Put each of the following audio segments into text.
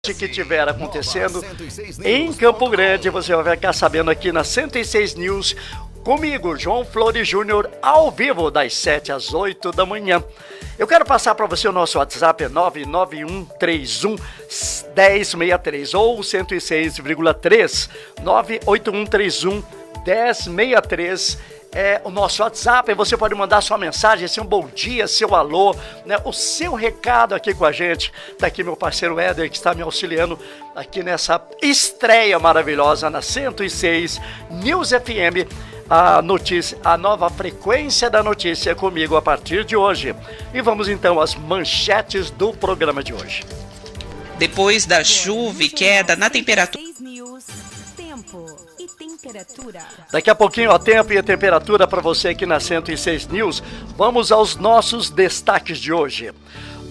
que estiver acontecendo em Campo Grande, você vai ficar sabendo aqui na 106 News, comigo, João Flores Júnior, ao vivo, das 7 às 8 da manhã. Eu quero passar para você o nosso WhatsApp, é 991311063 ou 106,3, 981311063. É o nosso WhatsApp, você pode mandar sua mensagem, seu bom dia, seu alô, né, o seu recado aqui com a gente. Tá aqui meu parceiro Éder, que está me auxiliando aqui nessa estreia maravilhosa na 106 News FM, a notícia, a nova frequência da notícia comigo a partir de hoje. E vamos então às manchetes do programa de hoje. Depois da chuva e queda na temperatura. Daqui a pouquinho, ó, tempo e temperatura para você aqui na 106 News. Vamos aos nossos destaques de hoje.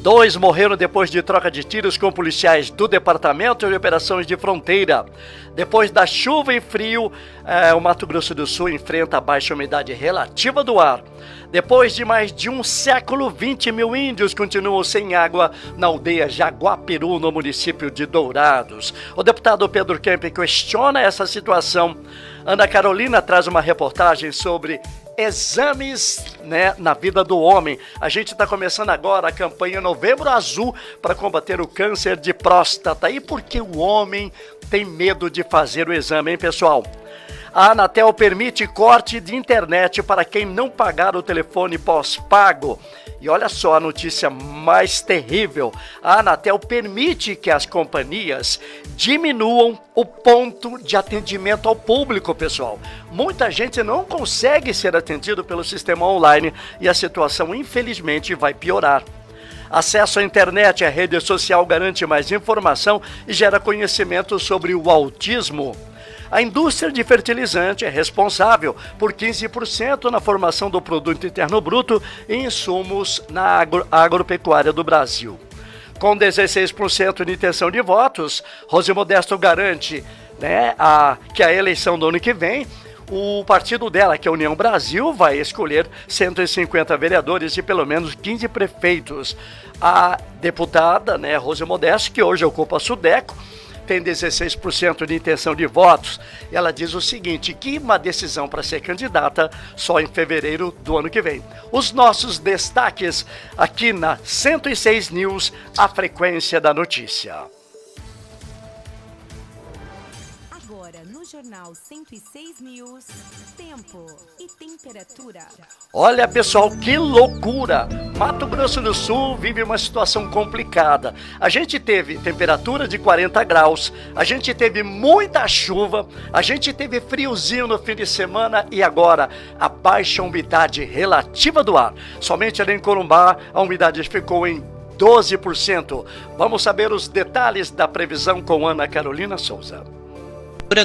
2 morreram depois de troca de tiros com policiais do Departamento de Operações de Fronteira. Depois da chuva e frio, o Mato Grosso do Sul enfrenta a baixa umidade relativa do ar. Depois de mais de um século, 20 mil índios continuam sem água na aldeia Jaguapiru, no município de Dourados. O deputado Pedro Kemp questiona essa situação. Ana Carolina traz uma reportagem sobre exames, né, na vida do homem. A gente está começando agora a campanha Novembro Azul para combater o câncer de próstata. E por que o homem tem medo de fazer o exame, hein, pessoal? A Anatel permite corte de internet para quem não pagar o telefone pós-pago. E olha só a notícia mais terrível. A Anatel permite que as companhias diminuam o ponto de atendimento ao público, pessoal. Muita gente não consegue ser atendido pelo sistema online e a situação, infelizmente, vai piorar. Acesso à internet e à rede social garante mais informação e gera conhecimento sobre o autismo. A indústria de fertilizante é responsável por 15% na formação do produto interno bruto e insumos na agropecuária do Brasil. Com 16% de intenção de votos, Rose Modesto garante, né, que a eleição do ano que vem, o partido dela, que é a União Brasil, vai escolher 150 vereadores e pelo menos 15 prefeitos. A deputada, né, Rose Modesto, que hoje ocupa a Sudeco, tem 16% de intenção de votos. Ela diz o seguinte, que uma decisão para ser candidata só em fevereiro do ano que vem. Os nossos destaques aqui na 106 News, a frequência da notícia. Agora no Jornal 106 News, tempo e temperatura. Olha, pessoal, que loucura! Mato Grosso do Sul vive uma situação complicada. A gente teve temperatura de 40 graus, a gente teve muita chuva, a gente teve friozinho no fim de semana e agora a baixa umidade relativa do ar. Somente ali em Corumbá a umidade ficou em 12%. Vamos saber os detalhes da previsão com Ana Carolina Souza.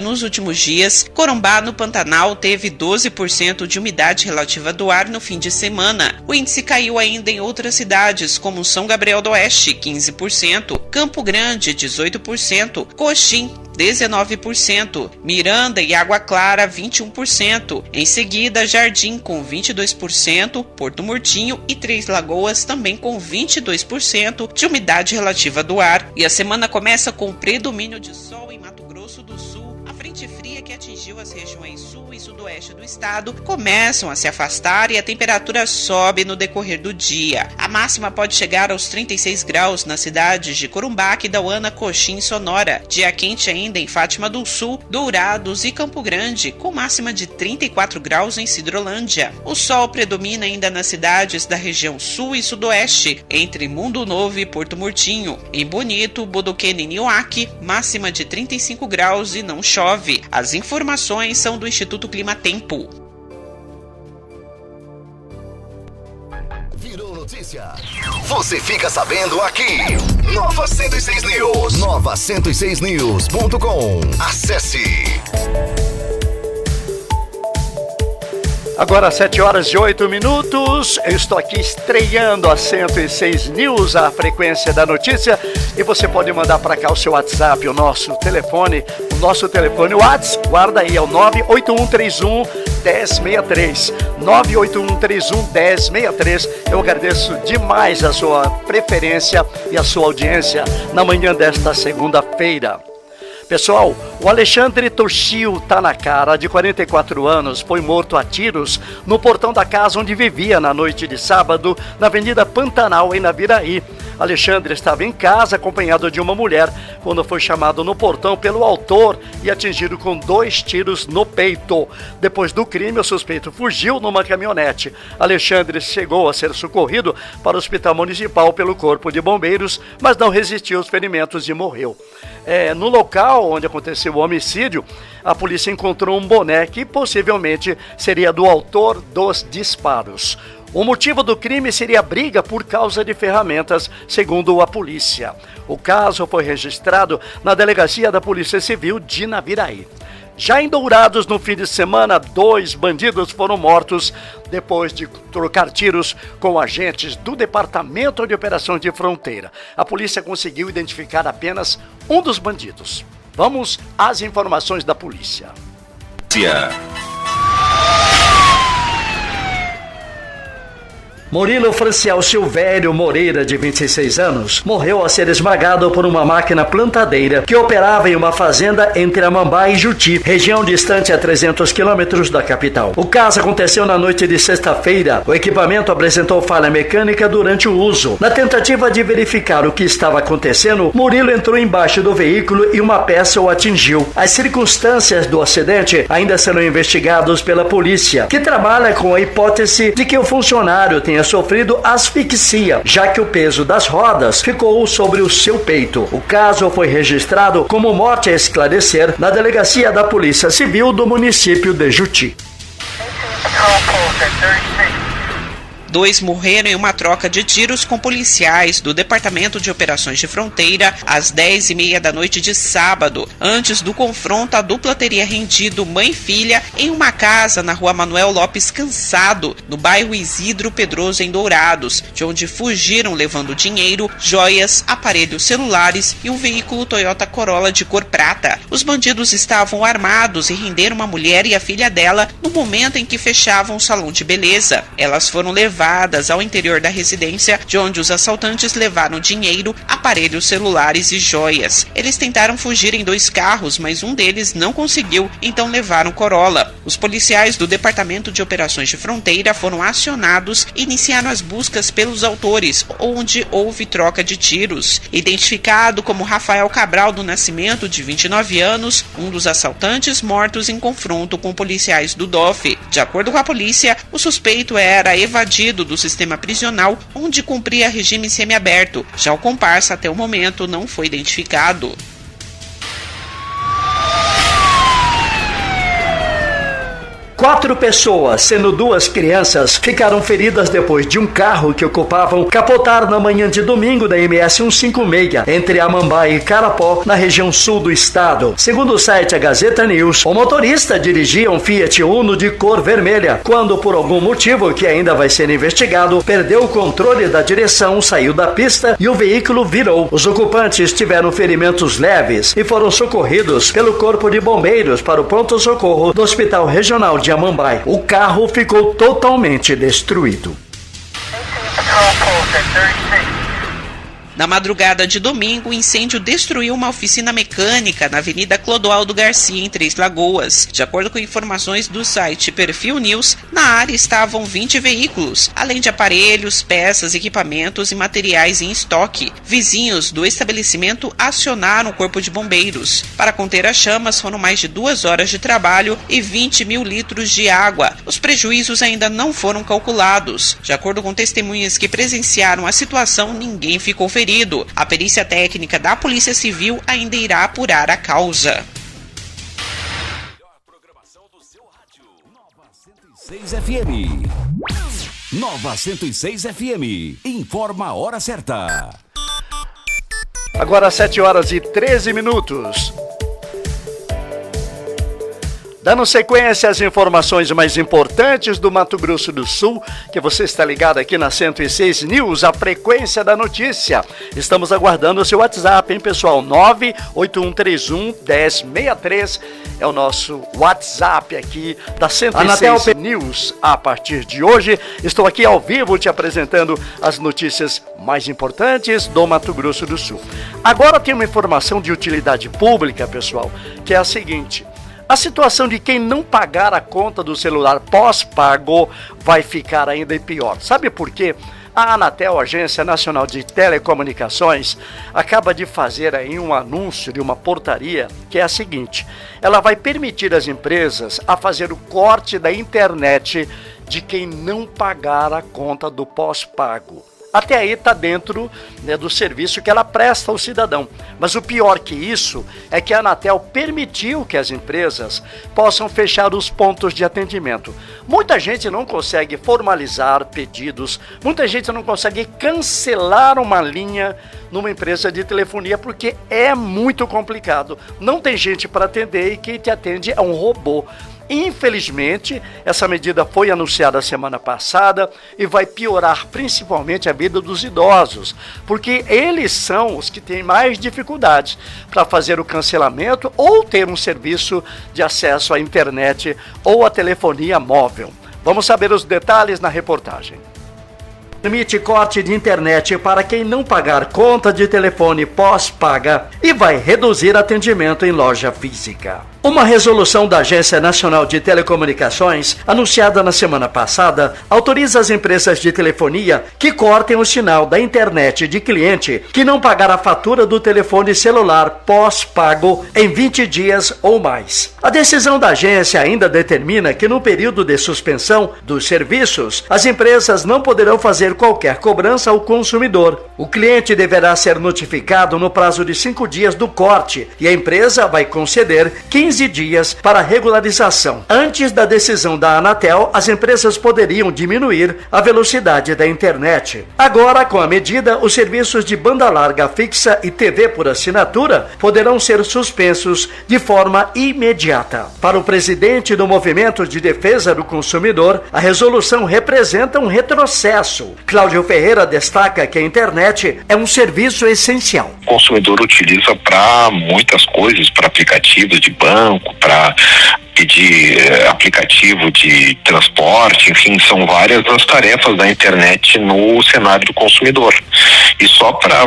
Nos últimos dias, Corumbá, no Pantanal, teve 12% de umidade relativa do ar no fim de semana. O índice caiu ainda em outras cidades, como São Gabriel do Oeste, 15%, Campo Grande, 18%, Coxim, 19%, Miranda e Água Clara, 21%. Em seguida, Jardim, com 22%, Porto Murtinho e Três Lagoas, também com 22% de umidade relativa do ar. E a semana começa com predomínio de sol em Mato Grosso do Sul. A frente fria que atingiu as regiões sul e sudoeste do estado começam a se afastar e a temperatura sobe no decorrer do dia. A máxima pode chegar aos 36 graus nas cidades de Corumbá, Quidauana, Coxim e Sonora. Dia quente ainda em Fátima do Sul, Dourados e Campo Grande, com máxima de 34 graus em Sidrolândia. O sol predomina ainda nas cidades da região sul e sudoeste, entre Mundo Novo e Porto Murtinho. Em Bonito, Bodoquena e Nioaque, máxima de 35 graus e não chove. As informações são do Instituto Climatempo. Virou notícia. Você fica sabendo aqui. Nova 106 News. Nova 106news.com. Acesse. Agora 7h08, eu estou aqui estreando a 106 News, a frequência da notícia, e você pode mandar para cá o seu WhatsApp, o nosso telefone WhatsApp, guarda aí, é o 98131 1063. 981311063. Eu agradeço demais a sua preferência e a sua audiência na manhã desta segunda-feira. Pessoal, o Alexandre Toshio Tanakara, de 44 anos, foi morto a tiros no portão da casa onde vivia na noite de sábado, na Avenida Pantanal, em Naviraí. Alexandre estava em casa acompanhado de uma mulher quando foi chamado no portão pelo autor e atingido com 2 tiros no peito. Depois do crime, o suspeito fugiu numa caminhonete. Alexandre chegou a ser socorrido para o Hospital Municipal pelo Corpo de Bombeiros, mas não resistiu aos ferimentos e morreu. No local onde aconteceu o homicídio, a polícia encontrou um boné que possivelmente seria do autor dos disparos. O motivo do crime seria briga por causa de ferramentas, segundo a polícia. O caso foi registrado na Delegacia da Polícia Civil de Naviraí. Já em Dourados, no fim de semana, 2 bandidos foram mortos depois de trocar tiros com agentes do Departamento de Operações de Fronteira. A polícia conseguiu identificar apenas um dos bandidos. Vamos às informações da polícia. Murilo Franciel Silvério Moreira, de 26 anos, morreu a ser esmagado por uma máquina plantadeira que operava em uma fazenda entre Amambá e Juti, região distante a 300 quilômetros da capital. O caso aconteceu na noite de sexta-feira. O equipamento apresentou falha mecânica durante o uso. Na tentativa de verificar o que estava acontecendo, Murilo entrou embaixo do veículo e uma peça o atingiu. As circunstâncias do acidente ainda serão investigadas pela polícia, que trabalha com a hipótese de que o funcionário tenha sofrido asfixia, já que o peso das rodas ficou sobre o seu peito. O caso foi registrado como morte a esclarecer na Delegacia da Polícia Civil do município de Juti. 2 morreram em uma troca de tiros com policiais do Departamento de Operações de Fronteira às 10h30 da noite de sábado. Antes do confronto, a dupla teria rendido mãe e filha em uma casa na rua Manuel Lopes Cansado, no bairro Isidro Pedroso, em Dourados, de onde fugiram levando dinheiro, joias, aparelhos celulares e um veículo Toyota Corolla de cor prata. Os bandidos estavam armados e renderam uma mulher e a filha dela no momento em que fechavam o salão de beleza. Elas foram levadas ao interior da residência, de onde os assaltantes levaram dinheiro, aparelhos celulares e joias. Eles tentaram fugir em 2 carros, mas um deles não conseguiu, então levaram Corolla. Os policiais do Departamento de Operações de Fronteira foram acionados e iniciaram as buscas pelos autores, onde houve troca de tiros. Identificado como Rafael Cabral do Nascimento, de 29 anos, um dos assaltantes mortos em confronto com policiais do DOF. De acordo com a polícia, o suspeito era evadido do sistema prisional, onde cumpria regime semiaberto. Já o comparsa, até o momento, não foi identificado. 4 pessoas, sendo 2 crianças, ficaram feridas depois de um carro que ocupavam capotar na manhã de domingo da MS 156, entre Amambá e Carapó, na região sul do estado. Segundo o site A Gazeta News, o motorista dirigia um Fiat Uno de cor vermelha, quando por algum motivo que ainda vai ser investigado, perdeu o controle da direção, saiu da pista e o veículo virou. Os ocupantes tiveram ferimentos leves e foram socorridos pelo Corpo de Bombeiros para o pronto-socorro do Hospital Regional de Amambai. O carro ficou totalmente destruído. Na madrugada de domingo, o incêndio destruiu uma oficina mecânica na Avenida Clodoaldo Garcia, em Três Lagoas. De acordo com informações do site Perfil News, na área estavam 20 veículos, além de aparelhos, peças, equipamentos e materiais em estoque. Vizinhos do estabelecimento acionaram o Corpo de Bombeiros. Para conter as chamas, foram mais de 2 horas de trabalho e 20 mil litros de água. Os prejuízos ainda não foram calculados. De acordo com testemunhas que presenciaram a situação, ninguém ficou ferido. A perícia técnica da Polícia Civil ainda irá apurar a causa. Nova 106 FM. Informa a hora certa. Agora 7h13. Dando sequência às informações mais importantes do Mato Grosso do Sul, que você está ligado aqui na 106 News, a frequência da notícia. Estamos aguardando o seu WhatsApp, hein, pessoal? 981311063 é o nosso WhatsApp aqui da 106 News. A partir de hoje, estou aqui ao vivo te apresentando as notícias mais importantes do Mato Grosso do Sul. Agora tem uma informação de utilidade pública, pessoal, que é a seguinte: a situação de quem não pagar a conta do celular pós-pago vai ficar ainda pior. Sabe por quê? A Anatel, Agência Nacional de Telecomunicações, acaba de fazer aí um anúncio de uma portaria que é a seguinte: ela vai permitir às empresas a fazer o corte da internet de quem não pagar a conta do pós-pago. Até aí está dentro, né, do serviço que ela presta ao cidadão. Mas o pior que isso é que a Anatel permitiu que as empresas possam fechar os pontos de atendimento. Muita gente não consegue formalizar pedidos, muita gente não consegue cancelar uma linha numa empresa de telefonia porque é muito complicado. Não tem gente para atender e quem te atende é um robô. Infelizmente, essa medida foi anunciada semana passada e vai piorar principalmente a vida dos idosos, porque eles são os que têm mais dificuldades para fazer o cancelamento ou ter um serviço de acesso à internet ou à telefonia móvel. Vamos saber os detalhes na reportagem. Permite corte de internet para quem não pagar conta de telefone pós-paga e vai reduzir atendimento em loja física. Uma resolução da Agência Nacional de Telecomunicações, anunciada na semana passada, autoriza as empresas de telefonia que cortem o sinal da internet de cliente que não pagar a fatura do telefone celular pós-pago em 20 dias ou mais. A decisão da agência ainda determina que no período de suspensão dos serviços, as empresas não poderão fazer qualquer cobrança ao consumidor. O cliente deverá ser notificado no prazo de 5 dias do corte e a empresa vai conceder 15 dias para regularização. Antes da decisão da Anatel, as empresas poderiam diminuir a velocidade da internet. Agora, com a medida, os serviços de banda larga fixa e TV por assinatura poderão ser suspensos de forma imediata. Para o presidente do Movimento de Defesa do Consumidor, a resolução representa um retrocesso. Cláudio Ferreira destaca que a internet é um serviço essencial. O consumidor utiliza para muitas coisas, para aplicativos de banco, para pedir aplicativo de transporte, enfim, são várias as tarefas da internet no cenário do consumidor. E só para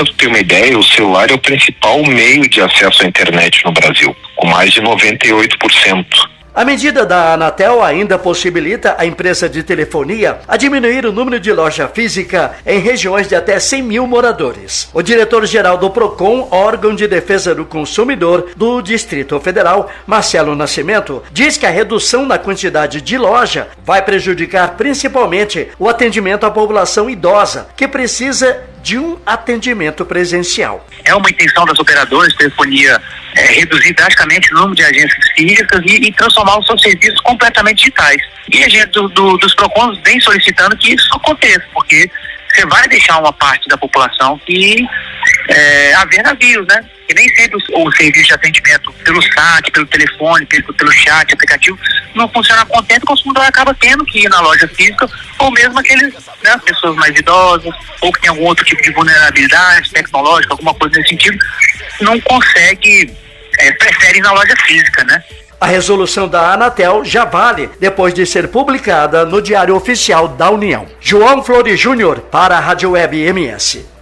tu ter uma ideia, o celular é o principal meio de acesso à internet no Brasil, com mais de 98%. A medida da Anatel ainda possibilita a empresa de telefonia a diminuir o número de loja física em regiões de até 100 mil moradores. O diretor-geral do PROCON, órgão de defesa do consumidor do Distrito Federal, Marcelo Nascimento, diz que a redução na quantidade de loja vai prejudicar principalmente o atendimento à população idosa, que precisa de um atendimento presencial. É uma intenção das operadoras de telefonia reduzir drasticamente o número de agências físicas e transformar os seus serviços completamente digitais. E a gente dos PROCONs vem solicitando que isso aconteça, porque você vai deixar uma parte da população que a ver navios, né? E nem sempre o serviço de atendimento pelo site, pelo telefone, pelo chat, aplicativo, não funciona contente, o consumidor acaba tendo que ir na loja física, ou mesmo aqueles, né, pessoas mais idosas, ou que tem algum outro tipo de vulnerabilidade tecnológica, alguma coisa nesse sentido, não consegue, prefere ir na loja física, né? A resolução da Anatel já vale depois de ser publicada no Diário Oficial da União. João Flores Júnior para a Rádio Web MS.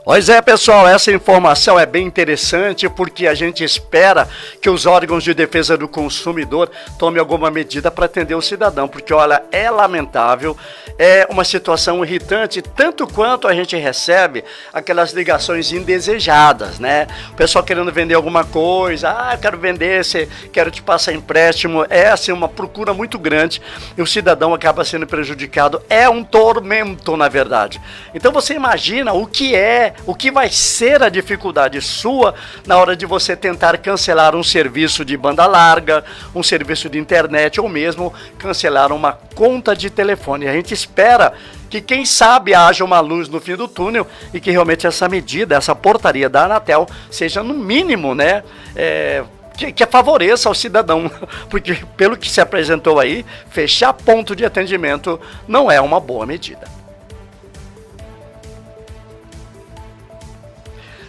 Pois é, pessoal, essa informação é bem interessante porque a gente espera que os órgãos de defesa do consumidor tomem alguma medida para atender o cidadão, porque, olha, é lamentável, é uma situação irritante, tanto quanto a gente recebe aquelas ligações indesejadas, né? O pessoal querendo vender alguma coisa, eu quero vender, quero te passar empréstimo, é assim uma procura muito grande e o cidadão acaba sendo prejudicado, é um tormento, na verdade. Então você imagina o que vai ser a dificuldade sua na hora de você tentar cancelar um serviço de banda larga, um serviço de internet ou mesmo cancelar uma conta de telefone. A gente espera que, quem sabe, haja uma luz no fim do túnel e que realmente essa medida, essa portaria da Anatel seja no mínimo, né, que favoreça ao cidadão, porque pelo que se apresentou aí, fechar ponto de atendimento não é uma boa medida.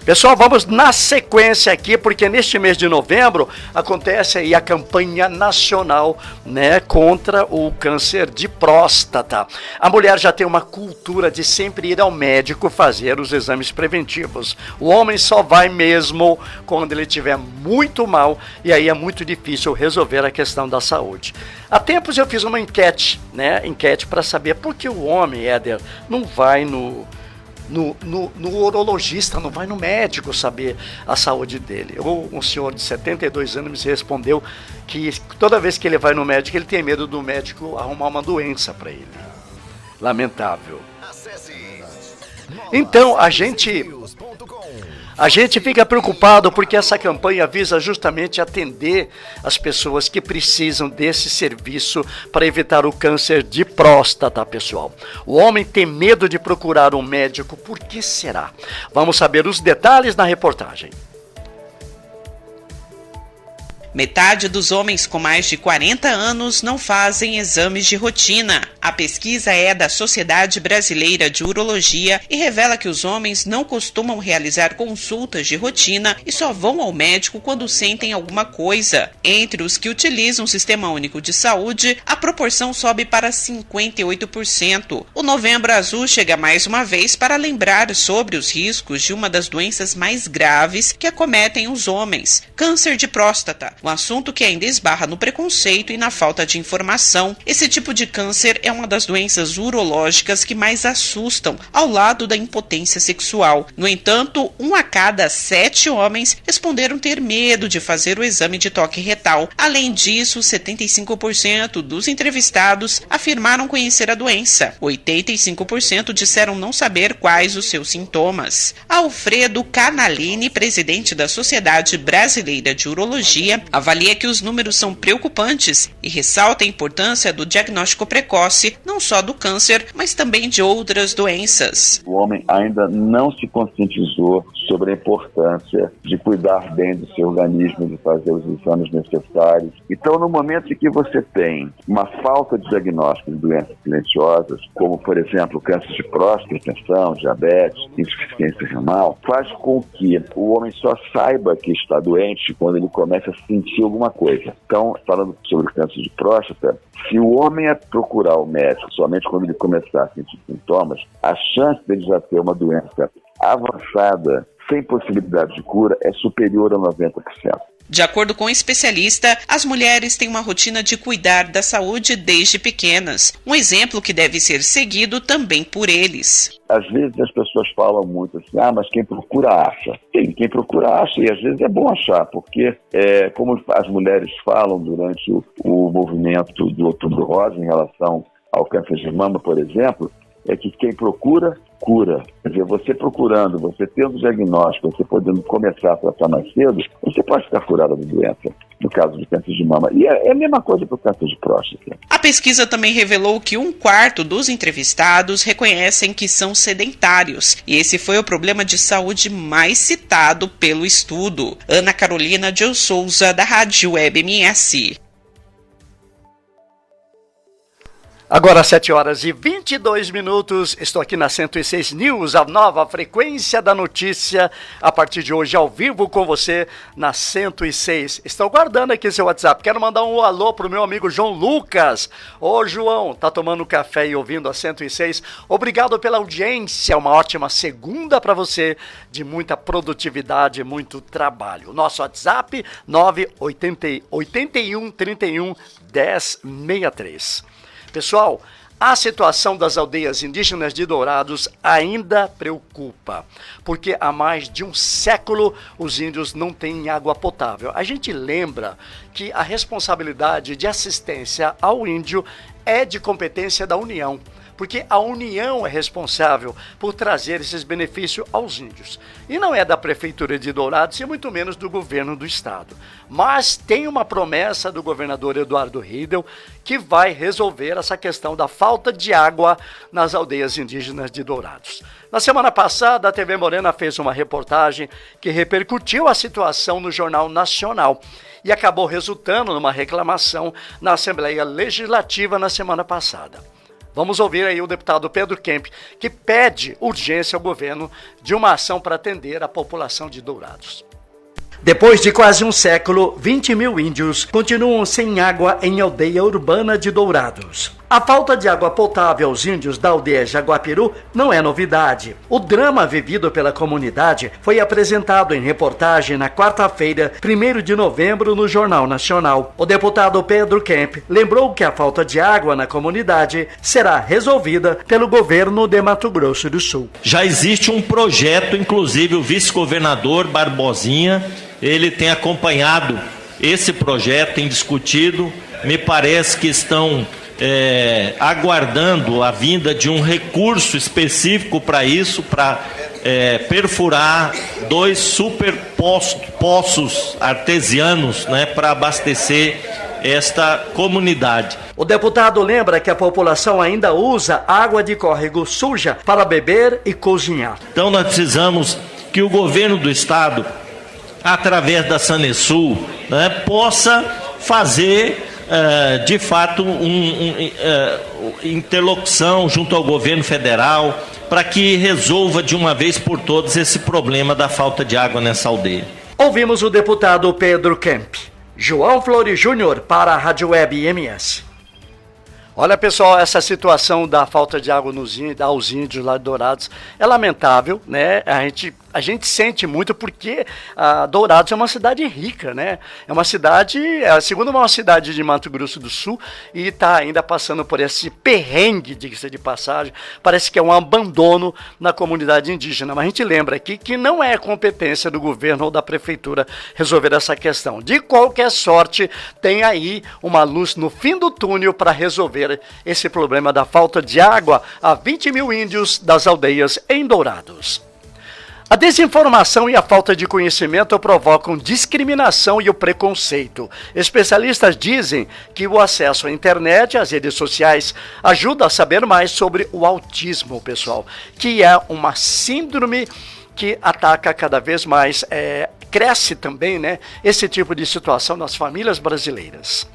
Pessoal, vamos na sequência aqui, porque neste mês de novembro acontece aí a campanha nacional, né, contra o câncer de próstata. A mulher já tem uma cultura de sempre ir ao médico fazer os exames preventivos. O homem só vai mesmo quando ele estiver muito mal, e aí é muito difícil resolver a questão da saúde. Há tempos eu fiz uma enquete para saber por que o homem, Éder, não vai no urologista, não vai no médico saber a saúde dele. Um senhor de 72 anos me respondeu que toda vez que ele vai no médico, ele tem medo do médico arrumar uma doença para ele. Lamentável. Então, a gente fica preocupado porque essa campanha visa justamente atender as pessoas que precisam desse serviço para evitar o câncer de próstata, pessoal. O homem tem medo de procurar um médico, por que será? Vamos saber os detalhes na reportagem. Metade dos homens com mais de 40 anos não fazem exames de rotina. A pesquisa é da Sociedade Brasileira de Urologia e revela que os homens não costumam realizar consultas de rotina e só vão ao médico quando sentem alguma coisa. Entre os que utilizam o Sistema Único de Saúde, a proporção sobe para 58%. O Novembro Azul chega mais uma vez para lembrar sobre os riscos de uma das doenças mais graves que acometem os homens, câncer de próstata. Um assunto que ainda esbarra no preconceito e na falta de informação. Esse tipo de câncer é uma das doenças urológicas que mais assustam, ao lado da impotência sexual. No entanto, 1 a cada 7 homens responderam ter medo de fazer o exame de toque retal. Além disso, 75% dos entrevistados afirmaram conhecer a doença. 85% disseram não saber quais os seus sintomas. Alfredo Canalini, presidente da Sociedade Brasileira de Urologia, avalia que os números são preocupantes e ressalta a importância do diagnóstico precoce, não só do câncer, mas também de outras doenças. O homem ainda não se conscientizou sobre a importância de cuidar bem do seu organismo, de fazer os exames necessários. Então, no momento em que você tem uma falta de diagnóstico de doenças silenciosas, como, por exemplo, câncer de próstata, hipertensão, diabetes, insuficiência renal, faz com que o homem só saiba que está doente quando ele começa a sentir alguma coisa. Então, falando sobre câncer de próstata, se o homem procurar o médico somente quando ele começar a sentir sintomas, a chance dele já ter uma doença avançada, sem possibilidade de cura, é superior a 90%. De acordo com o especialista, as mulheres têm uma rotina de cuidar da saúde desde pequenas. Um exemplo que deve ser seguido também por eles. Às vezes as pessoas falam muito assim, mas quem procura acha. Sim, quem procura acha, e às vezes é bom achar, porque como as mulheres falam durante o movimento do Outubro Rosa em relação ao câncer de mama, por exemplo, é que quem procura, cura. Quer dizer, você procurando, você tendo diagnóstico, você podendo começar a tratar mais cedo, você pode ficar curado da doença, no caso do câncer de mama. E é a mesma coisa para o câncer de próstata. A pesquisa também revelou que 1/4 dos entrevistados reconhecem que são sedentários, e esse foi o problema de saúde mais citado pelo estudo. Ana Carolina de Souza, da Rádio Web MS. Agora 7h22, estou aqui na 106 News, a nova frequência da notícia, a partir de hoje ao vivo com você na 106. Estou guardando aqui seu WhatsApp, quero mandar um alô pro meu amigo João Lucas. Ô João, tá tomando café e ouvindo a 106, obrigado pela audiência, uma ótima segunda para você, de muita produtividade, muito trabalho. Nosso WhatsApp 981 31 1063. Pessoal, a situação das aldeias indígenas de Dourados ainda preocupa, porque há mais de um século os índios não têm água potável. A gente lembra que a responsabilidade de assistência ao índio é de competência da União. porque a União é responsável por trazer esses benefícios aos índios. E não é da Prefeitura de Dourados e muito menos do governo do estado. Mas tem uma promessa do governador Eduardo Riedel que vai resolver essa questão da falta de água nas aldeias indígenas de Dourados. Na semana passada, a TV Morena fez uma reportagem que repercutiu a situação no Jornal Nacional e acabou resultando numa reclamação na Assembleia Legislativa na semana passada. Vamos ouvir aí o deputado Pedro Kemp, que pede urgência ao governo de uma ação para atender a população de Dourados. Depois de quase um século, 20 mil índios continuam sem água em aldeia urbana de Dourados. A falta de água potável aos índios da aldeia Jaguapiru não é novidade. O drama vivido pela comunidade foi apresentado em reportagem na quarta-feira, 1º de novembro, no Jornal Nacional. O deputado Pedro Kemp lembrou que a falta de água na comunidade será resolvida pelo governo de Mato Grosso do Sul. Já existe um projeto, inclusive o vice-governador Barbosinha, ele tem acompanhado esse projeto, tem discutido, me parece que estão aguardando a vinda de um recurso específico para isso, para perfurar 2 super poços artesianos, né, para abastecer esta comunidade. O deputado lembra que a população ainda usa água de córrego suja para beber e cozinhar. Então nós precisamos que o governo do estado, através da Sanesul, né, possa fazer de fato interlocução junto ao governo federal para que resolva de uma vez por todas esse problema da falta de água nessa aldeia. Ouvimos o deputado Pedro Kemp. João Flores Júnior para a Rádio Web MS. Olha, pessoal, essa situação da falta de água aos índios lá de Dourados é lamentável, né? A gente sente muito porque Dourados é uma cidade rica, né? É uma cidade, é a segunda maior cidade de Mato Grosso do Sul e está ainda passando por esse perrengue, diga-se de passagem. Parece que é um abandono na comunidade indígena, mas a gente lembra aqui que não é competência do governo ou da prefeitura resolver essa questão. De qualquer sorte, tem aí uma luz no fim do túnel para resolver esse problema da falta de água a 20 mil índios das aldeias em Dourados. A desinformação e a falta de conhecimento provocam discriminação e o preconceito. Especialistas dizem que o acesso à internet e às redes sociais ajuda a saber mais sobre o autismo, pessoal, que é uma síndrome que ataca cada vez mais, cresce também, né, esse tipo de situação nas famílias brasileiras.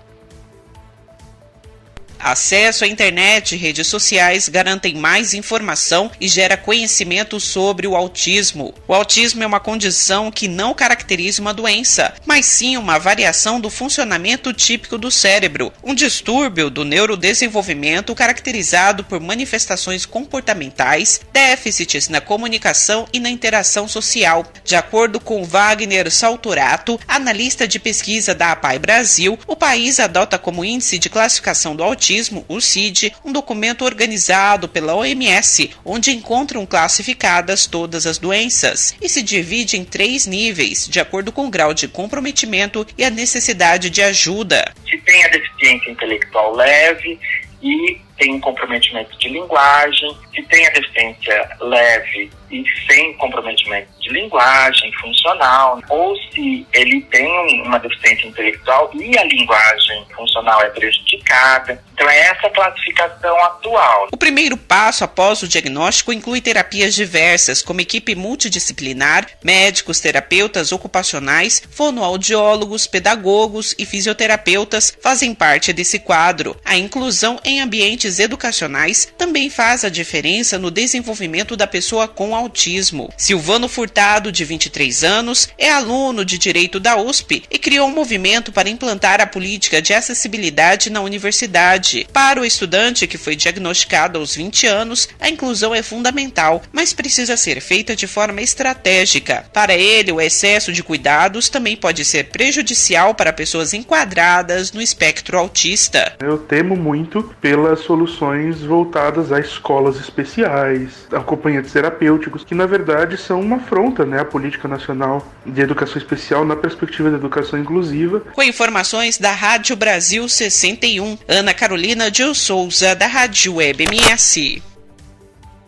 Acesso à internet e redes sociais garantem mais informação e gera conhecimento sobre o autismo. O autismo é uma condição que não caracteriza uma doença, mas sim uma variação do funcionamento típico do cérebro, um distúrbio do neurodesenvolvimento caracterizado por manifestações comportamentais, déficits na comunicação e na interação social. De acordo com Wagner Saltorato, analista de pesquisa da APAI Brasil, o país adota como índice de classificação do autismo o CID, um documento organizado pela OMS, onde encontram classificadas todas as doenças, e se divide em 3 níveis, de acordo com o grau de comprometimento e a necessidade de ajuda. Se tem a deficiência intelectual leve e tem um comprometimento de linguagem, se tem a deficiência leve e sem comprometimento de linguagem funcional, ou se ele tem uma deficiência intelectual e a linguagem funcional é prejudicada. Então é essa classificação atual. O primeiro passo após o diagnóstico inclui terapias diversas, como equipe multidisciplinar, médicos, terapeutas ocupacionais, fonoaudiólogos, pedagogos e fisioterapeutas fazem parte desse quadro. A inclusão em ambientes educacionais também faz a diferença no desenvolvimento da pessoa com autismo. Silvano Furtado, de 23 anos, é aluno de Direito da USP e criou um movimento para implantar a política de acessibilidade na universidade. Para o estudante que foi diagnosticado aos 20 anos, a inclusão é fundamental, mas precisa ser feita de forma estratégica. Para ele, o excesso de cuidados também pode ser prejudicial para pessoas enquadradas no espectro autista. Eu temo muito pela solução soluções voltadas a escolas especiais, a acompanhantes terapêuticos, que na verdade são uma afronta, né, à política nacional de educação especial na perspectiva da educação inclusiva. Com informações da Rádio Brasil 61, Ana Carolina de Souza, da Rádio Web MS.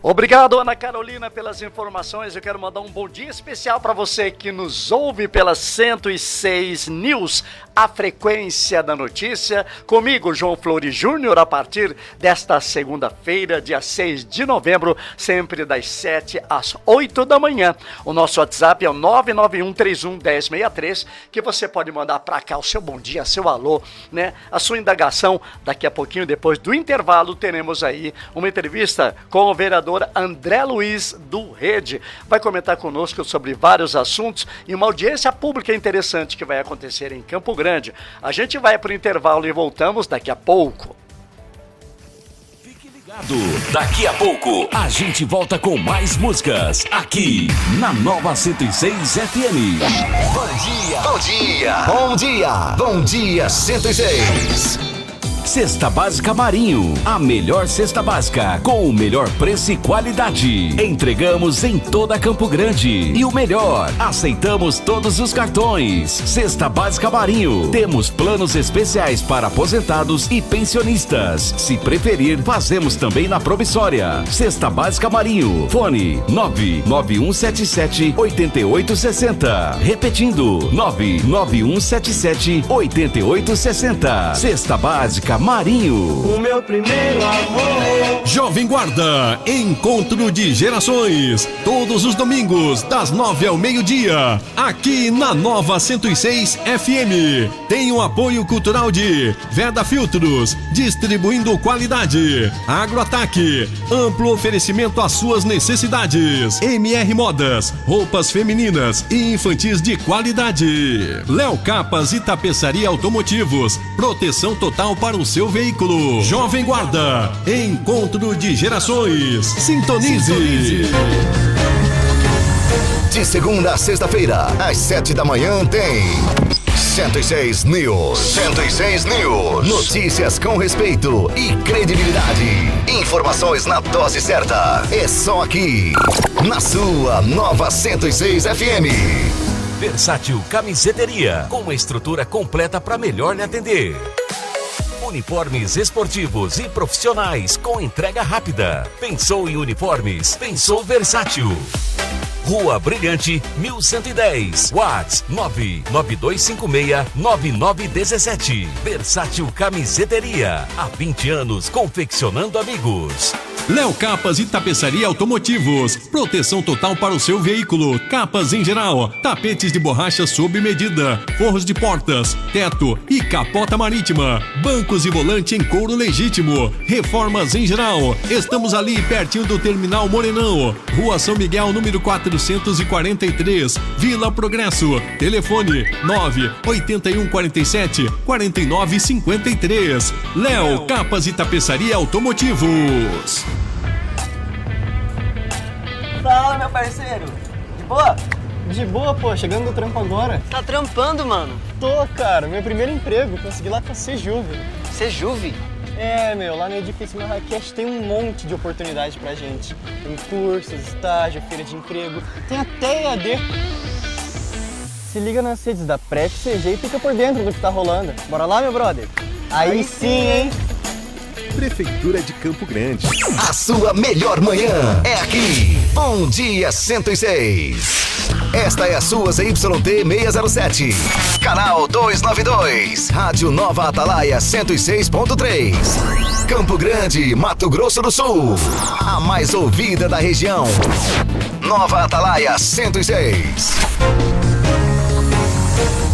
Obrigado, Ana Carolina, pelas informações. Eu quero mandar um bom dia especial para você que nos ouve pela 106 News, a frequência da notícia. Comigo, João Flores Júnior, a partir desta segunda-feira, dia 6 de novembro, sempre das 7 às 8 da manhã. O nosso WhatsApp é o 991311063, que você pode mandar para cá o seu bom dia, seu alô, né? A sua indagação. Daqui a pouquinho, depois do intervalo, teremos aí uma entrevista com o vereador André Luiz do Rede. Vai comentar conosco sobre vários assuntos e uma audiência pública interessante que vai acontecer em Campo Grande. A gente vai para o intervalo e voltamos daqui a pouco. Fique ligado, daqui a pouco a gente volta com mais músicas aqui na Nova 106 FM. Bom dia, bom dia, bom dia, bom dia 106. Cesta Básica Marinho, a melhor cesta básica com o melhor preço e qualidade. Entregamos em toda Campo Grande e o melhor, aceitamos todos os cartões. Cesta Básica Marinho, temos planos especiais para aposentados e pensionistas. Se preferir, fazemos também na promissória. Cesta Básica Marinho, fone 99177-8860. Repetindo, 99177-8860. Cesta Básica Marinho. O meu primeiro amor. Jovem Guarda, encontro de gerações, todos os domingos das 9 ao meio-dia, aqui na Nova 106 FM. Tem o apoio cultural de Veda Filtros, distribuindo qualidade, Agroataque, amplo oferecimento às suas necessidades, MR Modas, roupas femininas e infantis de qualidade, Léo Capas e Tapeçaria Automotivos, proteção total para o seu veículo. Jovem Guarda, encontro de gerações. Sintonize. De segunda a sexta-feira, às 7 da manhã, tem 106 News. 106 News. Notícias com respeito e credibilidade. Informações na dose certa. É só aqui, na sua Nova 106 FM. Versátil Camiseteria, com uma estrutura completa para melhor lhe atender. Uniformes esportivos e profissionais com entrega rápida. Pensou em uniformes? Pensou Versátil. Rua Brilhante, 1110. Whats 99256-9917. Versátil Camiseteria. Há 20 anos confeccionando amigos. Léo Capas e Tapeçaria Automotivos, proteção total para o seu veículo, capas em geral, tapetes de borracha sob medida, forros de portas, teto e capota marítima, bancos e volante em couro legítimo, reformas em geral. Estamos ali pertinho do Terminal Morenão, Rua São Miguel, número 443, Vila Progresso. Telefone 98147-4953. Léo Capas e Tapeçaria Automotivos. Fala, meu parceiro. De boa? De boa, pô. Chegando do trampo agora. Tá trampando, mano? Tô, cara. Meu primeiro emprego. Consegui lá com a Sejuve. Sejuve? É, meu. Lá no edifício Marrakech tem um monte de oportunidade pra gente. Tem cursos, estágio, feira de emprego. Tem até EAD. Se liga nas redes da Pref CG e fica por dentro do que tá rolando. Bora lá, meu brother? Aí sim, hein? Prefeitura de Campo Grande. A sua melhor manhã é aqui. Bom dia 106. Esta é a sua ZYT 607. Canal 292. Rádio Nova Atalaia 106.3. Campo Grande, Mato Grosso do Sul. A mais ouvida da região. Nova Atalaia 106.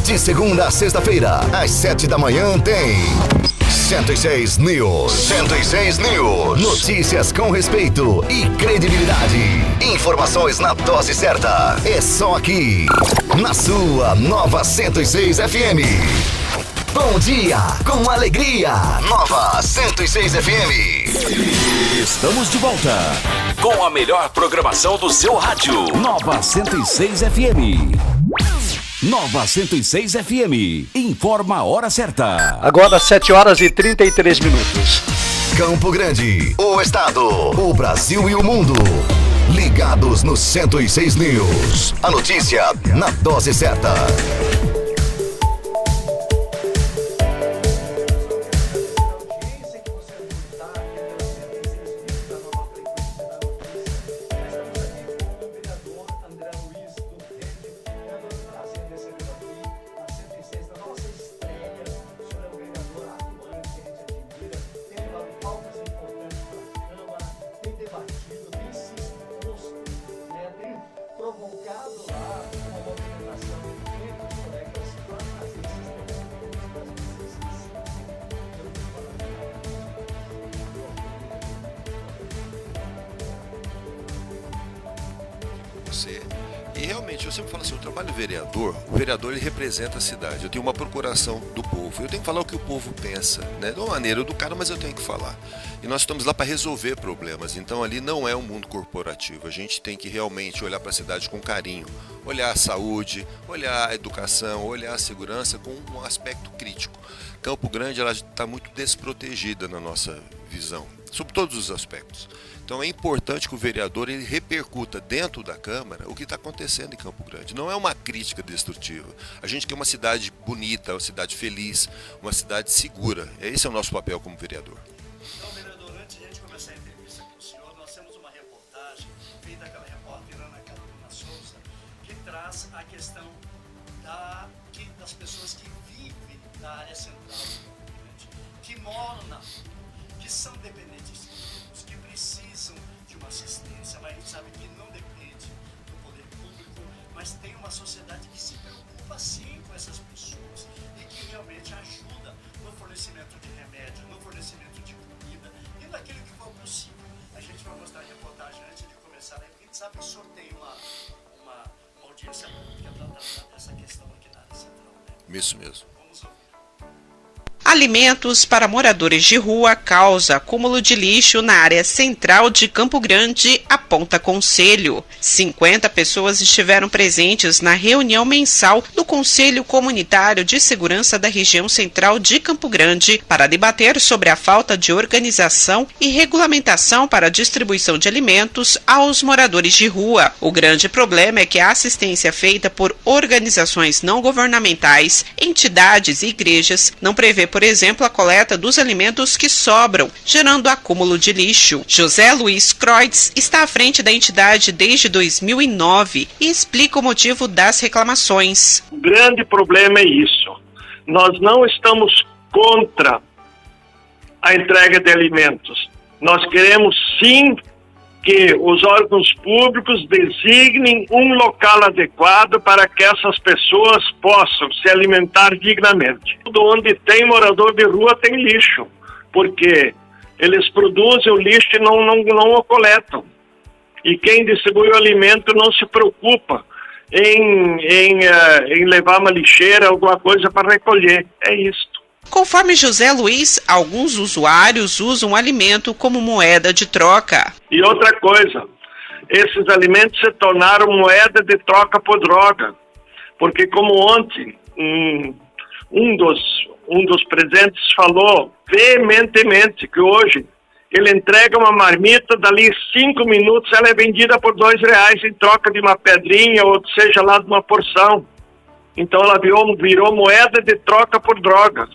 De segunda a sexta-feira, às 7 da manhã, tem 106 News. 106 News. Notícias com respeito e credibilidade. Informações na dose certa. É só aqui, na sua Nova 106 FM. Bom dia com alegria. Nova 106 FM. Estamos de volta com a melhor programação do seu rádio. Nova 106 FM. Nova 106 FM. Informa a hora certa. Agora 7 horas e 33 minutos. Campo Grande, o estado, o Brasil e o mundo. Ligados no 106 News. A notícia na dose certa. E realmente, eu sempre falo assim, o trabalho do vereador, o vereador ele representa a cidade. Eu tenho uma procuração do povo, eu tenho que falar o que o povo pensa, né? De uma maneira educada, mas eu tenho que falar. E nós estamos lá para resolver problemas, então ali não é um mundo corporativo. A gente tem que realmente olhar para a cidade com carinho, olhar a saúde, olhar a educação, olhar a segurança com um aspecto crítico. Campo Grande ela está muito desprotegida na nossa visão, sobre todos os aspectos. Então é importante que o vereador ele repercuta dentro da Câmara o que está acontecendo em Campo Grande. Não é uma crítica destrutiva. A gente quer uma cidade bonita, uma cidade feliz, uma cidade segura. Esse é o nosso papel como vereador. Então, vereador, antes de a gente começar a entrevista com o senhor, nós temos uma reportagem feita daquela repórter Ana Carolina Souza, que traz a questão das pessoas que vivem na área central do Campo Grande, que moram na rua, que são dependentes, que precisam de uma assistência, mas a gente sabe que não depende do poder público, mas tem uma sociedade que se preocupa sim com essas pessoas e que realmente ajuda no fornecimento de remédio, no fornecimento de comida e naquilo que for possível. A gente vai mostrar a reportagem antes de começar, né? Porque a gente sabe que o senhor tem uma audiência pública para tratar dessa questão aqui na área central, né? Isso mesmo. Vamos ouvir. Alimentos para moradores de rua causa acúmulo de lixo na área central de Campo Grande, aponta Conselho. 50 pessoas estiveram presentes na reunião mensal do Conselho Comunitário de Segurança da região central de Campo Grande para debater sobre a falta de organização e regulamentação para a distribuição de alimentos aos moradores de rua. O grande problema é que a assistência feita por organizações não governamentais, entidades e igrejas não prevê, por exemplo, a coleta dos alimentos que sobram, gerando acúmulo de lixo. José Luiz Kreutz está à frente da entidade desde 2009 e explica o motivo das reclamações. O grande problema é isso. Nós não estamos contra a entrega de alimentos. Nós queremos sim que os órgãos públicos designem um local adequado para que essas pessoas possam se alimentar dignamente. Onde tem morador de rua tem lixo, porque eles produzem o lixo e não o coletam. E quem distribui o alimento não se preocupa em levar uma lixeira, alguma coisa para recolher. É isso. Conforme José Luiz, alguns usuários usam o alimento como moeda de troca. E outra coisa, esses alimentos se tornaram moeda de troca por droga. Porque como ontem, um dos presentes falou veementemente que hoje ele entrega uma marmita, dali 5 minutos ela é vendida por R$2 em troca de uma pedrinha ou seja lá de uma porção. Então ela virou moeda de troca por droga.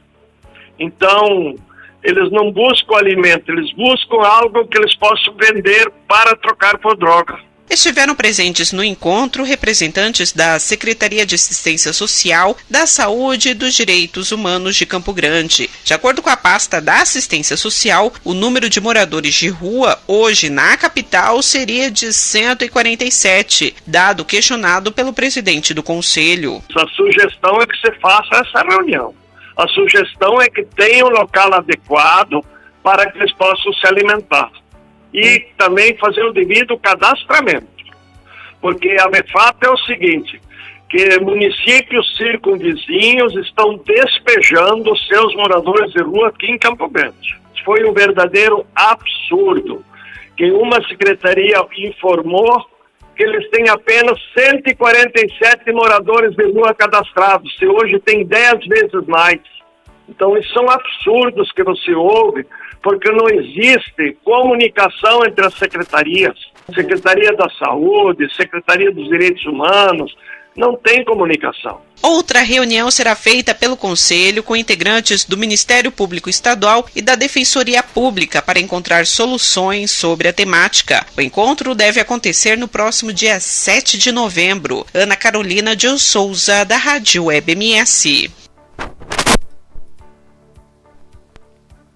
Então, eles não buscam alimento, eles buscam algo que eles possam vender para trocar por droga. Estiveram presentes no encontro representantes da Secretaria de Assistência Social, da Saúde e dos Direitos Humanos de Campo Grande. De acordo com a pasta da Assistência Social, o número de moradores de rua hoje na capital seria de 147, dado questionado pelo presidente do Conselho. A sugestão é que se faça essa reunião. A sugestão é que tenha um local adequado para que eles possam se alimentar. E também fazer o devido cadastramento. Porque a fato é o seguinte, que municípios circunvizinhos estão despejando os seus moradores de rua aqui em Campo Grande. Foi um verdadeiro absurdo que uma secretaria informou que eles têm apenas 147 moradores de rua cadastrados, se hoje tem 10 vezes mais. Então, isso são absurdos que você ouve, porque não existe comunicação entre as secretarias. Secretaria da Saúde, Secretaria dos Direitos Humanos, não tem comunicação. Outra reunião será feita pelo Conselho com integrantes do Ministério Público Estadual e da Defensoria Pública para encontrar soluções sobre a temática. O encontro deve acontecer no próximo dia 7 de novembro. Ana Carolina de Souza, da Rádio Web MS.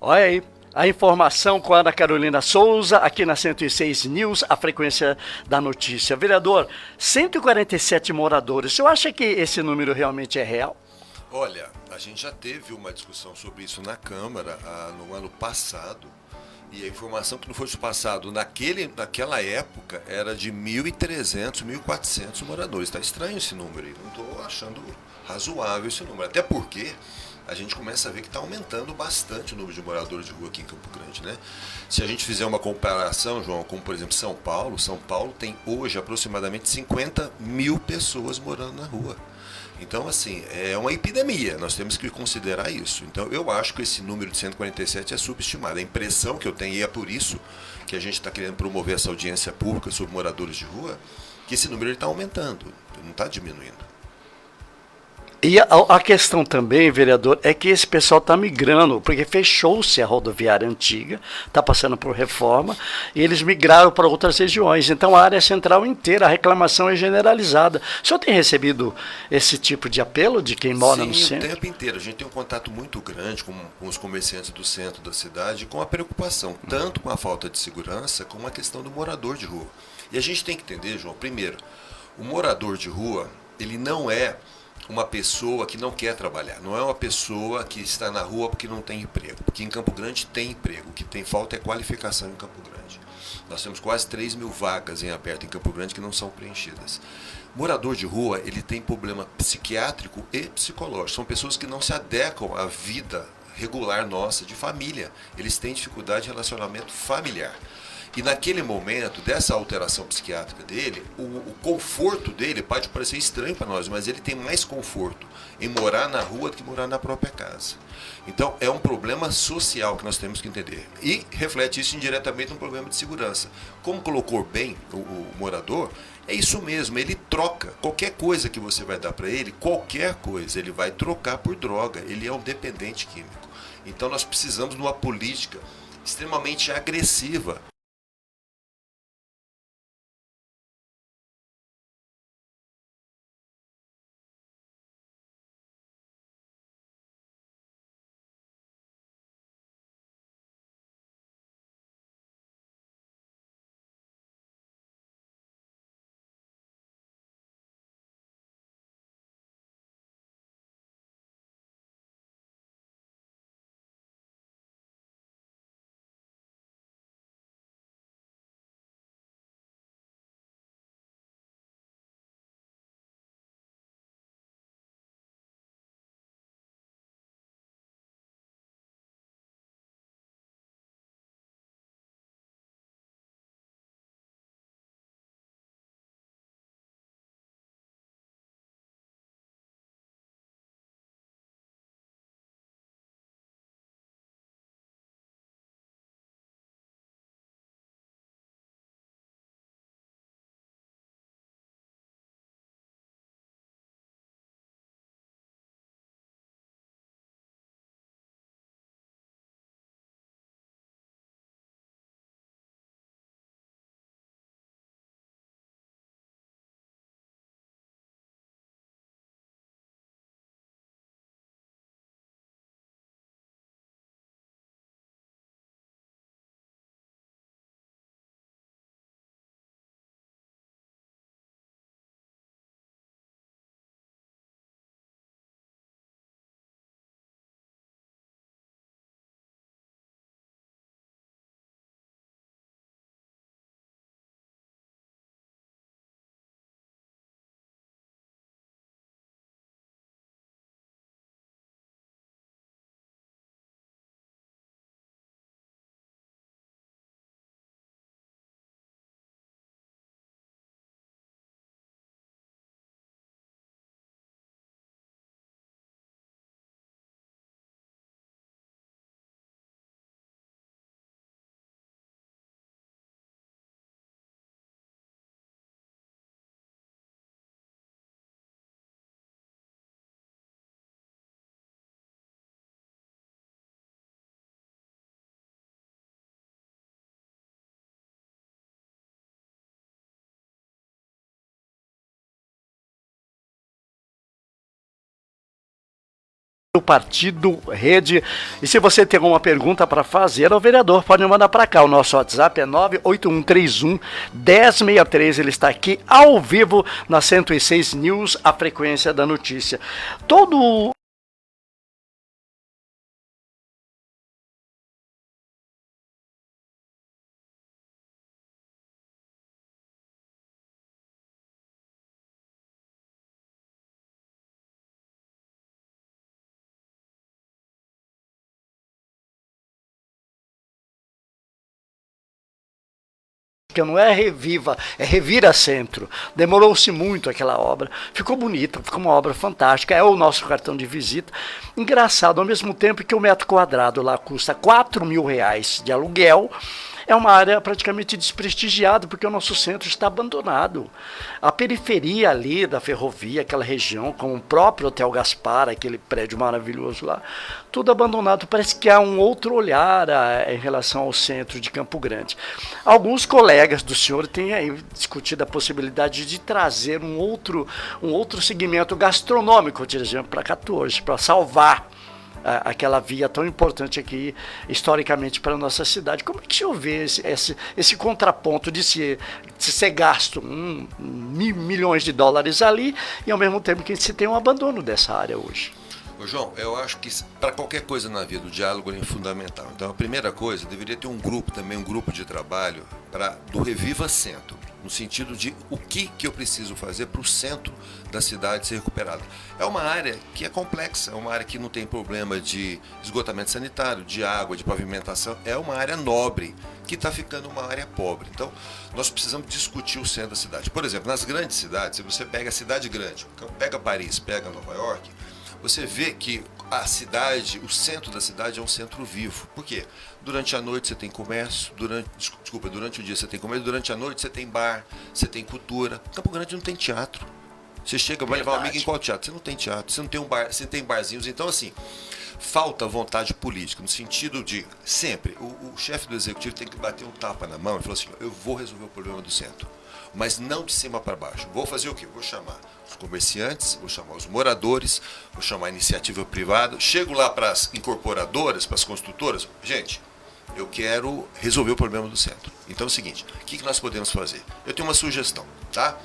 Olha aí, a informação com a Ana Carolina Souza, aqui na 106 News, a frequência da notícia. Vereador, 147 moradores, o senhor acha que esse número realmente é real? Olha, a gente já teve uma discussão sobre isso na Câmara no ano passado, e a informação que não foi passado naquela época era de 1.300, 1.400 moradores. Está estranho esse número aí, não estou achando razoável esse número, até porque a gente começa a ver que está aumentando bastante o número de moradores de rua aqui em Campo Grande, né? Se a gente fizer uma comparação, João, como por exemplo São Paulo tem hoje aproximadamente 50 mil pessoas morando na rua. Então, assim, é uma epidemia, nós temos que considerar isso. Então, eu acho que esse número de 147 é subestimado. A impressão que eu tenho, e é por isso que a gente está querendo promover essa audiência pública sobre moradores de rua, que esse número está aumentando, não está diminuindo. E a questão também, vereador, é que esse pessoal está migrando, porque fechou-se a rodoviária antiga, está passando por reforma, e eles migraram para outras regiões. Então a área central inteira, a reclamação é generalizada. O senhor tem recebido esse tipo de apelo de quem mora no centro? Sim, o tempo inteiro. A gente tem um contato muito grande com os comerciantes do centro da cidade, com a preocupação, tanto com a falta de segurança, como a questão do morador de rua. E a gente tem que entender, João, primeiro, o morador de rua, ele não é uma pessoa que não quer trabalhar, não é uma pessoa que está na rua porque não tem emprego, porque em Campo Grande tem emprego, o que tem falta é qualificação em Campo Grande. Nós temos quase 3 mil vagas em aberto em Campo Grande que não são preenchidas. Morador de rua, ele tem problema psiquiátrico e psicológico, são pessoas que não se adequam à vida regular nossa, de família, eles têm dificuldade de relacionamento familiar. E naquele momento, dessa alteração psiquiátrica dele, o conforto dele pode parecer estranho para nós, mas ele tem mais conforto em morar na rua do que morar na própria casa. Então, é um problema social que nós temos que entender. E reflete isso indiretamente num problema de segurança. Como colocou bem o morador, é isso mesmo, ele troca. Qualquer coisa que você vai dar para ele, qualquer coisa, ele vai trocar por droga. Ele é um dependente químico. Então, nós precisamos de uma política extremamente agressiva O Partido Rede. E se você tem alguma pergunta para fazer ao vereador, pode mandar para cá. O nosso WhatsApp é 98131-1063. Ele está aqui ao vivo na 106 News, a frequência da notícia. Todo que não é Reviva, é Revira Centro. Demorou-se muito aquela obra, ficou bonita, ficou uma obra fantástica, é o nosso cartão de visita. Engraçado, ao mesmo tempo que o metro quadrado lá custa R$4.000 de aluguel, é uma área praticamente desprestigiada, porque o nosso centro está abandonado. A periferia ali da ferrovia, aquela região, com o próprio Hotel Gaspar, aquele prédio maravilhoso lá, tudo abandonado. Parece que há um outro olhar em relação ao centro de Campo Grande. Alguns colegas do senhor têm aí discutido a possibilidade de trazer um outro segmento gastronômico, por exemplo, para 14, para salvar aquela via tão importante aqui, historicamente, para a nossa cidade. Como é que o senhor vê esse contraponto de ser gasto milhões de dólares ali e, ao mesmo tempo, que se tem um abandono dessa área hoje? Ô João, eu acho que para qualquer coisa na vida, o diálogo é fundamental. Então, a primeira coisa, deveria ter um grupo de trabalho do Reviva Centro, no sentido de o que eu preciso fazer para o centro da cidade ser recuperado. É uma área que é complexa, é uma área que não tem problema de esgotamento sanitário, de água, de pavimentação, é uma área nobre, que está ficando uma área pobre. Então, nós precisamos discutir o centro da cidade. Por exemplo, nas grandes cidades, se você pega a cidade grande, pega Paris, pega Nova York, você vê que a cidade, o centro da cidade é um centro vivo. Por quê? Durante a noite você tem comércio, durante o dia você tem comércio, durante a noite você tem bar, você tem cultura. Campo Grande não tem teatro. Você chega, vai levar um amigo em qual teatro? Você não tem teatro, você não tem um bar, você tem barzinhos. Então, assim, falta vontade política, no sentido de sempre, o chefe do executivo tem que bater um tapa na mão e falar assim, eu vou resolver o problema do centro, mas não de cima para baixo. Vou fazer o quê? Vou chamar os comerciantes, vou chamar os moradores, vou chamar a iniciativa privada, chego lá para as incorporadoras, para as construtoras, gente, eu quero resolver o problema do centro. Então é o seguinte, o que nós podemos fazer? Eu tenho uma sugestão, tá?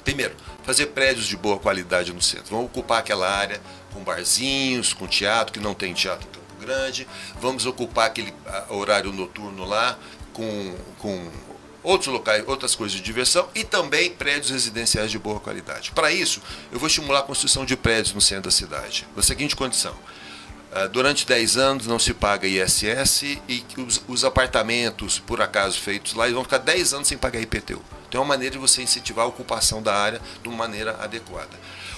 Primeiro, fazer prédios de boa qualidade no centro. Vamos ocupar aquela área com barzinhos, com teatro, que não tem teatro em Campo Grande. Vamos ocupar aquele horário noturno lá com outros locais, outras coisas de diversão e também prédios residenciais de boa qualidade. Para isso, eu vou estimular a construção de prédios no centro da cidade. Da seguinte condição. Durante 10 anos não se paga ISS e os apartamentos, por acaso, feitos lá, vão ficar 10 anos sem pagar IPTU. Então é uma maneira de você incentivar a ocupação da área de uma maneira adequada.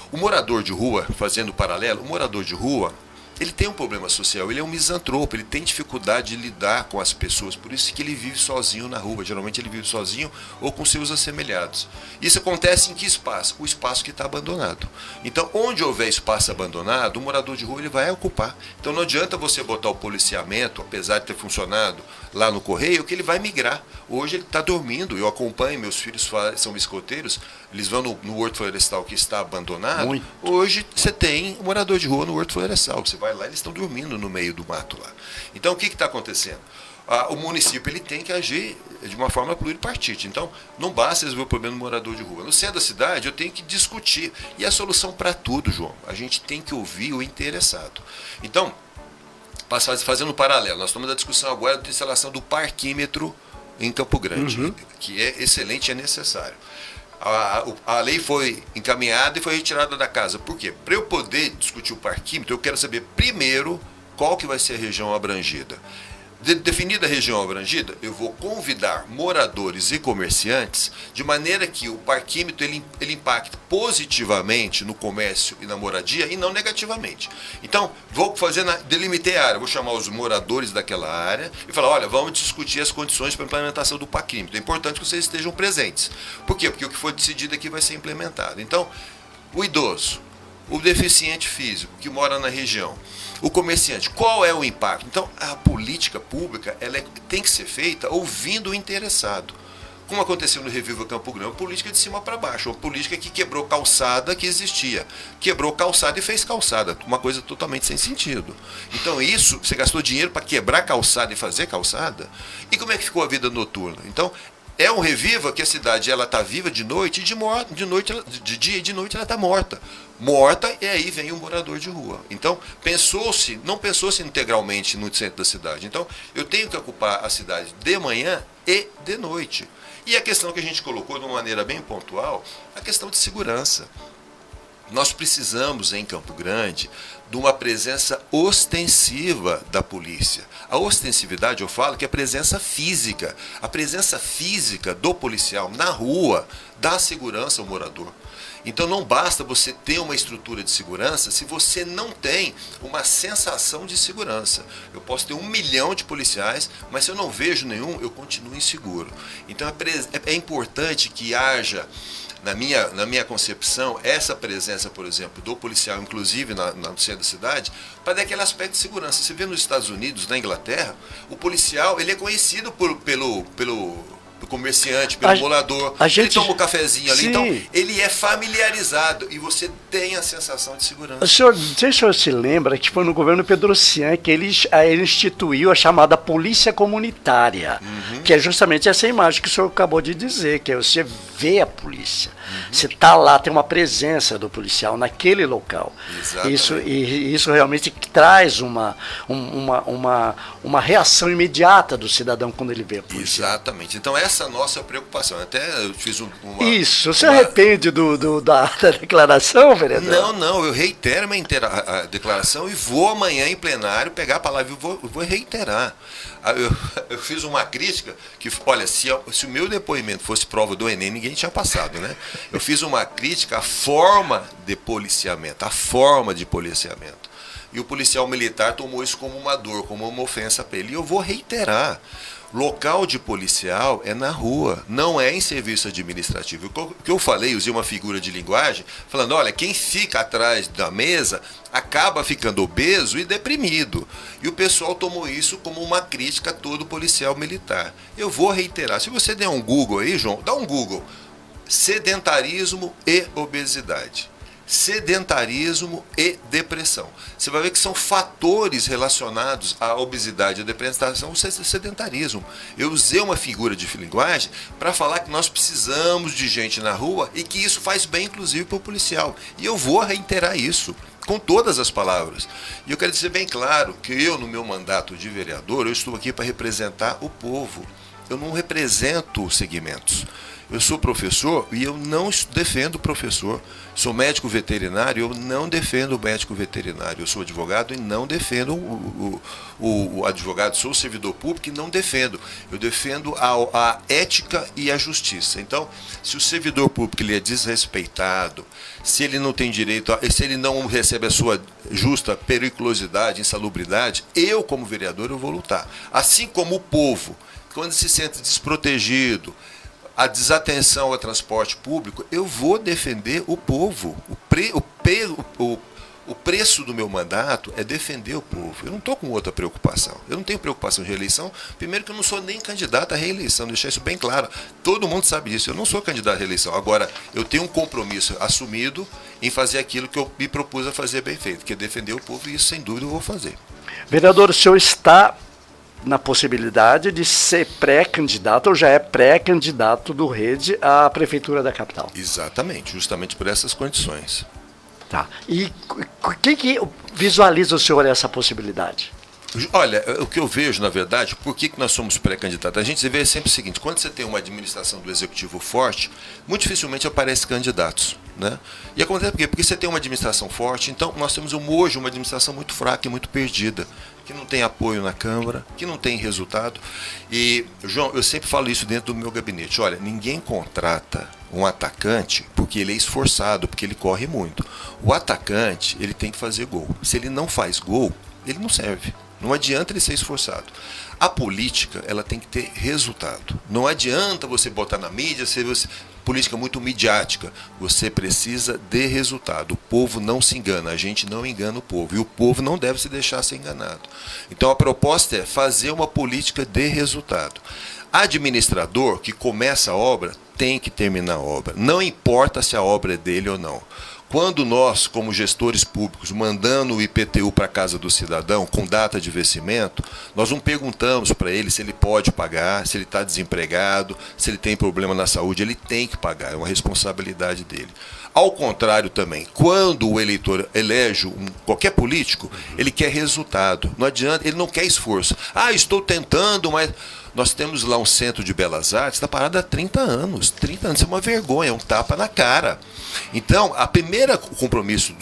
O morador de rua, fazendo paralelo, o morador de rua, ele tem um problema social, ele é um misantropo, ele tem dificuldade de lidar com as pessoas, por isso que ele vive sozinho na rua, geralmente ele vive sozinho ou com seus assemelhados. Isso acontece em que espaço? O espaço que está abandonado. Então, onde houver espaço abandonado, o morador de rua ele vai ocupar. Então não adianta você botar o policiamento, apesar de ter funcionado lá no Correio, que ele vai migrar. Hoje ele está dormindo, eu acompanho, meus filhos são escoteiros, eles vão no Horto Florestal que está abandonado. Muito. Hoje você tem um morador de rua no Horto Florestal, você vai lá, eles estão dormindo no meio do mato lá. Então o que está acontecendo? O município ele tem que agir de uma forma pluripartite. Então não basta resolver o problema do morador de rua. No centro da cidade eu tenho que discutir. E a solução para tudo, João, a gente tem que ouvir o interessado. Então, fazendo um paralelo, nós estamos na discussão agora da instalação do parquímetro em Campo Grande, que é excelente e é necessário. A lei foi encaminhada e foi retirada da casa. Por quê? Para eu poder discutir o parquímetro, eu quero saber primeiro qual que vai ser a região abrangida. Definida a região abrangida, eu vou convidar moradores e comerciantes de maneira que o parquímetro ele impacte positivamente no comércio e na moradia e não negativamente. Então, vou delimitei a área, vou chamar os moradores daquela área e falar, olha, vamos discutir as condições para a implementação do parquímetro. É importante que vocês estejam presentes. Por quê? Porque o que for decidido aqui vai ser implementado. Então, o idoso, o deficiente físico que mora na região, o comerciante, qual é o impacto? Então, a política pública tem que ser feita ouvindo o interessado. como aconteceu no Reviva Campo Grande, uma política de cima para baixo, uma política que quebrou calçada que existia, quebrou calçada e fez calçada, uma coisa totalmente sem sentido. Então isso, você gastou dinheiro para quebrar calçada e fazer calçada, e como é que ficou a vida noturna? Então, é um Reviva que a cidade ela está viva de noite e de dia e de noite ela está morta. Morta, e aí vem um morador de rua. Então, não pensou-se integralmente no centro da cidade. Então, eu tenho que ocupar a cidade de manhã e de noite. E a questão que a gente colocou de uma maneira bem pontual, a questão de segurança. Nós precisamos, em Campo Grande, de uma presença ostensiva da polícia. A ostensividade, eu falo, que é a presença física. A presença física do policial na rua dá segurança ao morador. Então não basta você ter uma estrutura de segurança se você não tem uma sensação de segurança. Eu posso ter 1 milhão de policiais, mas se eu não vejo nenhum, eu continuo inseguro. Então é importante que haja, na minha concepção, essa presença, por exemplo, do policial, inclusive no centro da cidade, para dar aquele aspecto de segurança. Você vê nos Estados Unidos, na Inglaterra, o policial ele é conhecido pelo comerciante, pelo morador, ele toma um cafezinho ali, então ele é familiarizado e você tem a sensação de segurança. O senhor, não sei se o senhor se lembra que foi no governo Pedrocian que ele instituiu a chamada polícia comunitária, que é justamente essa imagem que o senhor acabou de dizer, que é você vê a polícia, você está lá, tem uma presença do policial naquele local. Isso realmente traz uma reação imediata do cidadão quando ele vê a polícia. Exatamente. Então essa é a nossa preocupação. Até eu fiz Isso. Você arrepende da declaração, vereador? Não. Eu reitero a declaração e vou amanhã em plenário pegar a palavra e vou reiterar. Eu fiz uma crítica que, olha, se o meu depoimento fosse prova do Enem, ninguém tinha passado, né? Eu fiz uma crítica à forma de policiamento, E o policial militar tomou isso como uma dor, como uma ofensa para ele. E eu vou reiterar. Local de policial é na rua, não é em serviço administrativo. O que eu falei, usei uma figura de linguagem, falando, olha, quem fica atrás da mesa acaba ficando obeso e deprimido. E o pessoal tomou isso como uma crítica a todo policial militar. Eu vou reiterar, se você der um Google aí, João, dá um Google. Sedentarismo e obesidade. Sedentarismo e depressão. Você vai ver que são fatores relacionados à obesidade e à depressão, o sedentarismo. Eu usei uma figura de linguagem para falar que nós precisamos de gente na rua e que isso faz bem, inclusive, para o policial. E eu vou reiterar isso com todas as palavras. E eu quero dizer bem claro que eu, no meu mandato de vereador, eu estou aqui para representar o povo. Eu não represento segmentos. Eu sou professor e eu não defendo professor. Sou médico veterinário e eu não defendo o médico veterinário. Eu sou advogado e não defendo o advogado. Sou servidor público e não defendo. Eu defendo a ética e a justiça. Então, se o servidor público ele é desrespeitado, se ele não tem direito, se ele não recebe a sua justa periculosidade, insalubridade, eu, como vereador, eu vou lutar. Assim como o povo, quando se sente desprotegido, a desatenção ao transporte público, eu vou defender o povo. O preço do meu mandato é defender o povo. Eu não estou com outra preocupação. Eu não tenho preocupação de reeleição. Primeiro que eu não sou nem candidato à reeleição. Deixar isso bem claro. Todo mundo sabe disso. Eu não sou candidato à reeleição. Agora, eu tenho um compromisso assumido em fazer aquilo que eu me propus a fazer bem feito, que é defender o povo, e isso, sem dúvida, eu vou fazer. Vereador, o senhor está na possibilidade de ser pré-candidato ou já é pré-candidato do Rede à Prefeitura da capital. Exatamente, justamente por essas condições. Tá. E quem que visualiza o senhor essa possibilidade? Olha, o que eu vejo, na verdade, por que nós somos pré-candidatos? A gente vê sempre o seguinte, quando você tem uma administração do executivo forte, muito dificilmente aparecem candidatos, né? E acontece por quê? Porque você tem uma administração forte, então nós temos hoje uma administração muito fraca e muito perdida, que não tem apoio na Câmara, que não tem resultado. E, João, eu sempre falo isso dentro do meu gabinete, olha, ninguém contrata um atacante porque ele é esforçado, porque ele corre muito. O atacante, ele tem que fazer gol. Se ele não faz gol, ele não serve. Não adianta ele ser esforçado. A política, ela tem que ter resultado. Não adianta você botar na mídia, política muito midiática. Você precisa de resultado. O povo não se engana, a gente não engana o povo. E o povo não deve se deixar ser enganado. Então a proposta é fazer uma política de resultado. Administrador que começa a obra tem que terminar a obra. Não importa se a obra é dele ou não. Quando nós, como gestores públicos, mandando o IPTU para a casa do cidadão com data de vencimento, nós não perguntamos para ele se ele pode pagar, se ele está desempregado, se ele tem problema na saúde. Ele tem que pagar, é uma responsabilidade dele. Ao contrário também, quando o eleitor elege qualquer político, ele quer resultado. Não adianta, ele não quer esforço. Estou tentando, mas... Nós temos lá um centro de belas artes, está parado há 30 anos. 30 anos, isso é uma vergonha, é um tapa na cara. Então, a primeira compromisso,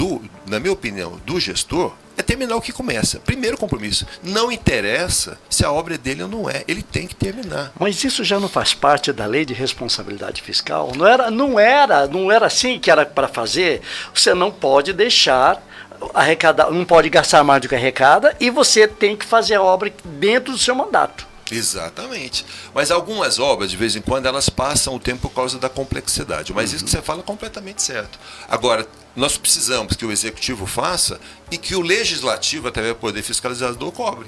na minha opinião, do gestor, é terminar o que começa. Primeiro compromisso. Não interessa se a obra é dele ou não é. Ele tem que terminar. Mas isso já não faz parte da lei de responsabilidade fiscal? Não era assim que era para fazer? Você não pode deixar arrecadar, não pode gastar mais do que arrecada e você tem que fazer a obra dentro do seu mandato. Exatamente. Mas algumas obras, de vez em quando, elas passam o tempo por causa da complexidade. Mas isso que você fala é completamente certo. Agora, nós precisamos que o Executivo faça e que o Legislativo, através do Poder Fiscalizador, cobre.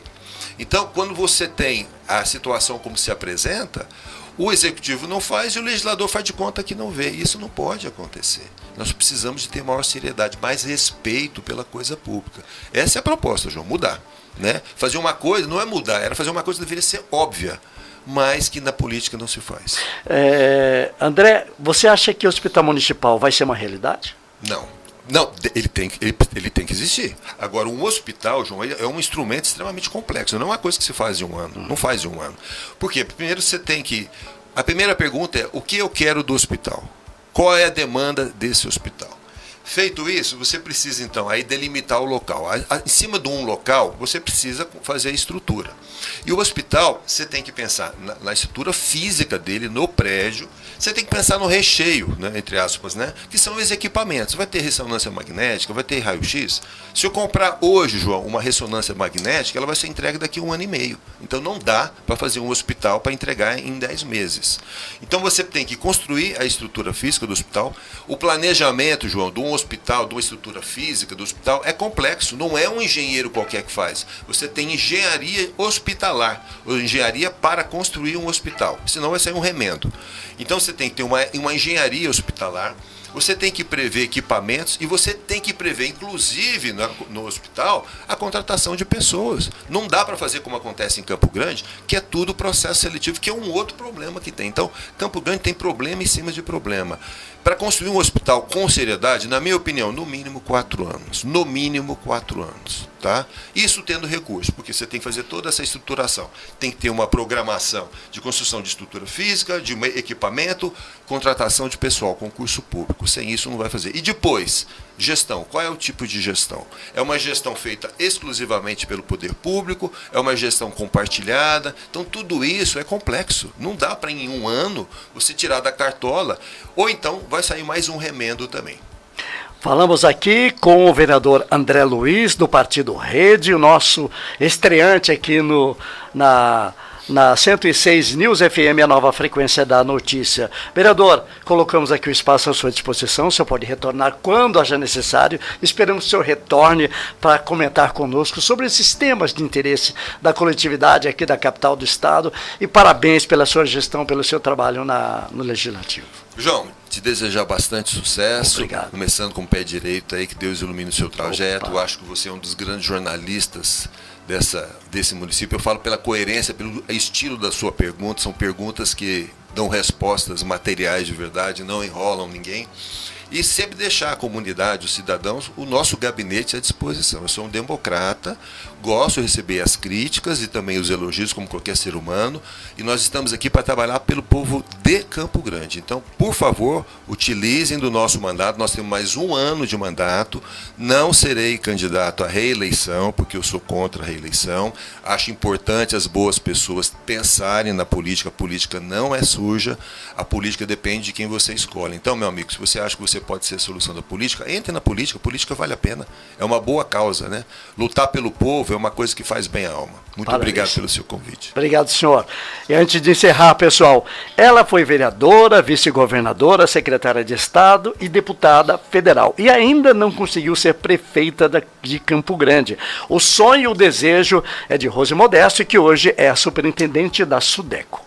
Então, quando você tem a situação como se apresenta, o Executivo não faz e o Legislador faz de conta que não vê. Isso não pode acontecer. Nós precisamos de ter maior seriedade, mais respeito pela coisa pública. Essa é a proposta, João, mudar. Né? Fazer uma coisa não é mudar, era fazer uma coisa que deveria ser óbvia, mas que na política não se faz. André, você acha que o hospital municipal vai ser uma realidade? Não, ele tem que existir. Agora, um hospital, João, é um instrumento extremamente complexo, não é uma coisa que se faz em um ano, não faz em um ano. Por quê? Primeiro você tem que... A primeira pergunta é, o que eu quero do hospital? Qual é a demanda desse hospital? Feito isso, você precisa, então, aí delimitar o local. Em cima de um local, você precisa fazer a estrutura. E o hospital, você tem que pensar na estrutura física dele, no prédio. Você tem que pensar no recheio, né, entre aspas, né, que são os equipamentos. Vai ter ressonância magnética, vai ter raio-x. Se eu comprar hoje, João, uma ressonância magnética, ela vai ser entregue daqui a 1 ano e meio. Então não dá para fazer um hospital para entregar em 10 meses. Então você tem que construir a estrutura física do hospital. O planejamento, João, de um hospital, de uma estrutura física do hospital é complexo. Não é um engenheiro qualquer que faz. Você tem engenharia hospitalar, ou engenharia para construir um hospital. Senão vai sair um remendo. Então você tem que ter uma engenharia hospitalar, você tem que prever equipamentos e você tem que prever, inclusive no hospital, a contratação de pessoas. Não dá para fazer como acontece em Campo Grande, que é tudo processo seletivo, que é um outro problema que tem. Então, Campo Grande tem problema em cima de problema. Para construir um hospital com seriedade, na minha opinião, no mínimo 4 anos. No mínimo 4 anos. Tá? Isso tendo recurso, porque você tem que fazer toda essa estruturação. Tem que ter uma programação de construção de estrutura física, de equipamento, contratação de pessoal, concurso público. Sem isso não vai fazer. E depois, gestão. Qual é o tipo de gestão? É uma gestão feita exclusivamente pelo poder público? É uma gestão compartilhada? Então tudo isso é complexo. Não dá para em um ano você tirar da cartola, ou então vai sair mais um remendo também. Falamos aqui com o vereador André Luiz, do Partido Rede, o nosso estreante aqui na 106 News FM, a nova frequência da notícia. Vereador, colocamos aqui o espaço à sua disposição, o senhor pode retornar quando haja necessário. Esperamos que o senhor retorne para comentar conosco sobre esses temas de interesse da coletividade aqui da capital do estado, e parabéns pela sua gestão, pelo seu trabalho no Legislativo. João, te desejar bastante sucesso. Obrigado. Começando com o pé direito aí, que Deus ilumine o seu trajeto. Eu acho que você é um dos grandes jornalistas desse município. Eu falo pela coerência, pelo estilo da sua pergunta. São perguntas que dão respostas materiais de verdade, não enrolam ninguém. E sempre deixar a comunidade, os cidadãos, o nosso gabinete à disposição. Eu sou um democrata, gosto de receber as críticas e também os elogios, como qualquer ser humano, e nós estamos aqui para trabalhar pelo povo de Campo Grande. Então, por favor, utilizem do nosso mandato. Nós temos mais 1 ano de mandato. Não serei candidato à reeleição, porque eu sou contra a reeleição. Acho importante as boas pessoas pensarem na política. A política não é suja, a política depende de quem você escolhe. Então, meu amigo, se você acha que você pode ser a solução da política, entre na política. A política vale a pena, é uma boa causa, né? Lutar pelo povo é uma coisa que faz bem à alma. Muito obrigado pelo seu convite. Obrigado, senhor. E antes de encerrar, pessoal, ela foi vereadora, vice-governadora, secretária de Estado e deputada federal. E ainda não conseguiu ser prefeita de Campo Grande. O sonho e o desejo é de Rose Modesto, que hoje é a superintendente da Sudeco.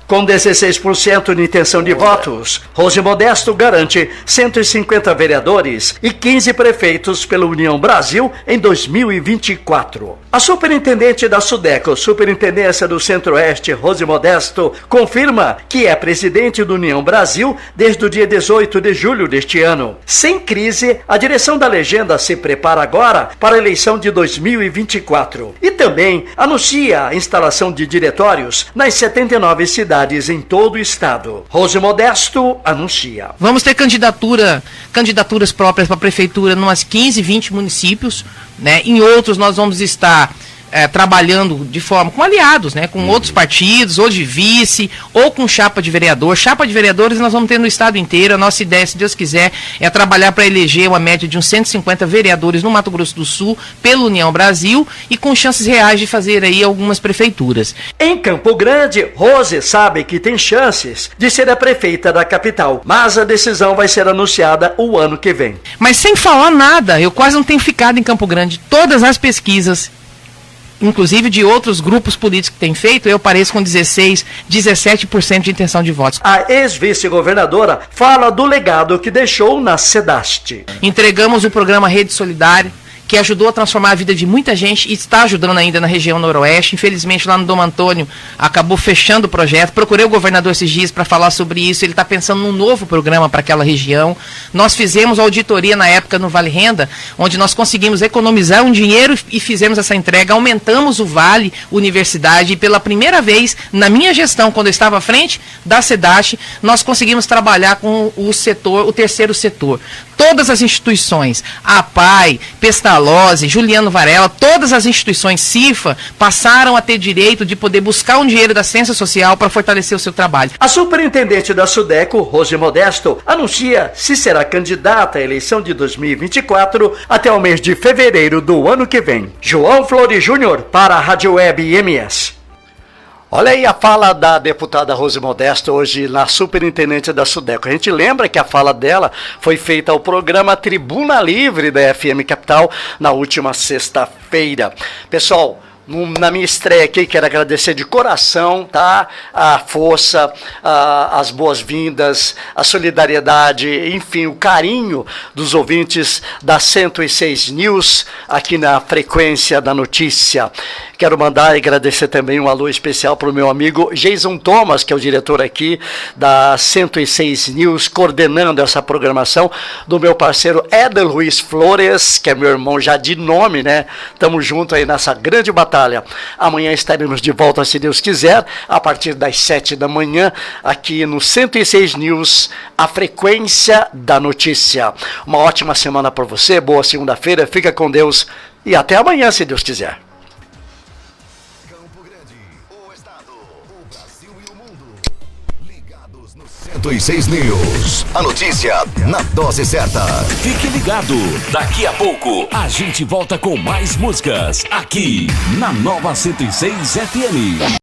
Com 16% de intenção de votos, Rose Modesto garante 150 vereadores e 15 prefeitos pela União Brasil em 2024. A superintendente da SUDECO, Superintendência do Centro-Oeste, Rose Modesto, confirma que é presidente do União Brasil desde o dia 18 de julho deste ano. Sem crise, a direção da legenda se prepara agora para a eleição de 2024 e também anuncia a instalação de diretórios nas 79 cidades em todo o estado. Rose Modesto anuncia. Vamos ter candidaturas próprias para a prefeitura em umas 15, 20 municípios, né? Em outros nós vamos estar trabalhando de forma com aliados, né, com outros partidos, ou de vice, ou com chapa de vereador. Chapa de vereadores nós vamos ter no estado inteiro. A nossa ideia, se Deus quiser, é trabalhar para eleger uma média de uns 150 vereadores no Mato Grosso do Sul, pela União Brasil, e com chances reais de fazer aí algumas prefeituras. Em Campo Grande, Rose sabe que tem chances de ser a prefeita da capital, mas a decisão vai ser anunciada o ano que vem. Mas sem falar nada, eu quase não tenho ficado em Campo Grande. Todas as pesquisas, inclusive de outros grupos políticos que têm feito, eu pareço com 16, 17% de intenção de votos. A ex-vice-governadora fala do legado que deixou na SEDAST. Entregamos o programa Rede Solidária, que ajudou a transformar a vida de muita gente e está ajudando ainda na região noroeste. Infelizmente, lá no Dom Antônio, acabou fechando o projeto. Procurei o governador esses dias para falar sobre isso. Ele está pensando num novo programa para aquela região. Nós fizemos auditoria na época no Vale Renda, onde nós conseguimos economizar um dinheiro e fizemos essa entrega. Aumentamos o Vale Universidade e pela primeira vez, na minha gestão, quando eu estava à frente da SEDAST, nós conseguimos trabalhar com o terceiro setor. Todas as instituições, a APAI, Pestalozzi, Juliano Varela, todas as instituições CIFA passaram a ter direito de poder buscar um dinheiro da Ciência Social para fortalecer o seu trabalho. A superintendente da SUDECO, Rose Modesto, anuncia se será candidata à eleição de 2024 até o mês de fevereiro do ano que vem. João Flores Júnior para a Rádio Web MS. Olha aí a fala da deputada Rose Modesto hoje na superintendente da SUDECO. A gente lembra que a fala dela foi feita ao programa Tribuna Livre da FM Capital na última sexta-feira. Pessoal, na minha estreia aqui, quero agradecer de coração, tá? A força, as boas-vindas, a solidariedade, enfim, o carinho dos ouvintes da 106 News aqui na Frequência da Notícia. Quero mandar e agradecer também um alô especial para o meu amigo Jason Thomas, que é o diretor aqui da 106 News, coordenando essa programação, do meu parceiro Éder Luiz Flores, que é meu irmão já de nome, né? Tamo junto aí nessa grande batalha. Amanhã estaremos de volta, se Deus quiser, a partir das 7 da manhã, aqui no 106 News, a Frequência da Notícia. Uma ótima semana para você, boa segunda-feira, fica com Deus e até amanhã, se Deus quiser. 106 News. A notícia na dose certa. Fique ligado. Daqui a pouco a gente volta com mais músicas aqui na Nova 106 FM.